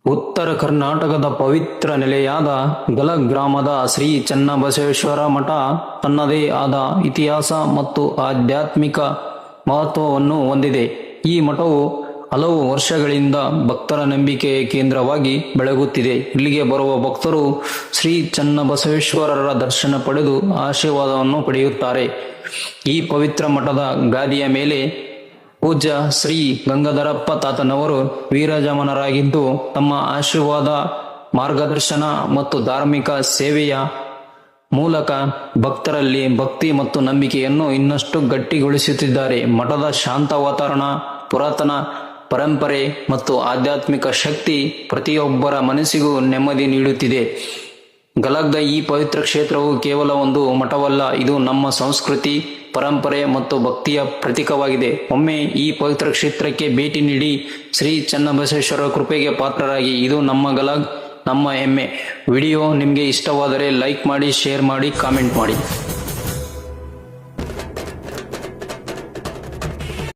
ಉತ್ತರ ಕರ್ನಾಟಕದ ಪವಿತ್ರ ನೆಲೆಯಾದ ಗಲಗ್ ಗ್ರಾಮದ ಶ್ರೀ ಚನ್ನಬಸವೇಶ್ವರ ಮಠ ತನ್ನದೇ ಆದ ಇತಿಹಾಸ ಮತ್ತು ಆಧ್ಯಾತ್ಮಿಕ ಮಹತ್ವವನ್ನು ಹೊಂದಿದೆ. ಈ ಮಠವು ಹಲವು ವರ್ಷಗಳಿಂದ ಭಕ್ತರ ನಂಬಿಕೆಯ ಕೇಂದ್ರವಾಗಿ ಬೆಳಗುತ್ತಿದೆ. ಇಲ್ಲಿಗೆ ಬರುವ ಭಕ್ತರು ಶ್ರೀ ಚನ್ನಬಸವೇಶ್ವರರ ದರ್ಶನ ಪಡೆದು ಆಶೀರ್ವಾದವನ್ನು ಪಡೆಯುತ್ತಾರೆ. ಈ ಪವಿತ್ರ ಮಠದ ಗಾದಿಯ ಮೇಲೆ ಪೂಜ್ಯ ಶ್ರೀ ಗಂಗಾಧರಪ್ಪ ತಾತನವರು ವಿರಾಜಮಾನರಾಗಿದ್ದು, ತಮ್ಮ ಆಶೀರ್ವಾದ, ಮಾರ್ಗದರ್ಶನ ಮತ್ತು ಧಾರ್ಮಿಕ ಸೇವೆಯ ಮೂಲಕ ಭಕ್ತರಲ್ಲಿ ಭಕ್ತಿ ಮತ್ತು ನಂಬಿಕೆಯನ್ನು ಇನ್ನಷ್ಟು ಗಟ್ಟಿಗೊಳಿಸುತ್ತಿದ್ದಾರೆ. ಮಠದ ಶಾಂತ ವಾತಾವರಣ, ಪುರಾತನ ಪರಂಪರೆ ಮತ್ತು ಆಧ್ಯಾತ್ಮಿಕ ಶಕ್ತಿ ಪ್ರತಿಯೊಬ್ಬರ ಮನಸ್ಸಿಗೂ ನೆಮ್ಮದಿ ನೀಡುತ್ತಿದೆ. ಗಲಗ್ದ ಈ ಪವಿತ್ರ ಕ್ಷೇತ್ರವು ಕೇವಲ ಒಂದು ಮಠವಲ್ಲ, ಇದು ನಮ್ಮ ಸಂಸ್ಕೃತಿ, ಪರಂಪರೆ ಮತ್ತು ಭಕ್ತಿಯ ಪ್ರತೀಕವಾಗಿದೆ. ಒಮ್ಮೆ ಈ ಪವಿತ್ರ ಕ್ಷೇತ್ರಕ್ಕೆ ಭೇಟಿ ನೀಡಿ ಶ್ರೀ ಚನ್ನಬಸವೇಶ್ವರ ಕೃಪೆಗೆ ಪಾತ್ರರಾಗಿ. ಇದು ನಮ್ಮ ಗಲಗ್, ನಮ್ಮ ಹೆಮ್ಮೆ. ವಿಡಿಯೋ ನಿಮಗೆ ಇಷ್ಟವಾದರೆ ಲೈಕ್ ಮಾಡಿ, ಶೇರ್ ಮಾಡಿ, ಕಾಮೆಂಟ್ ಮಾಡಿ.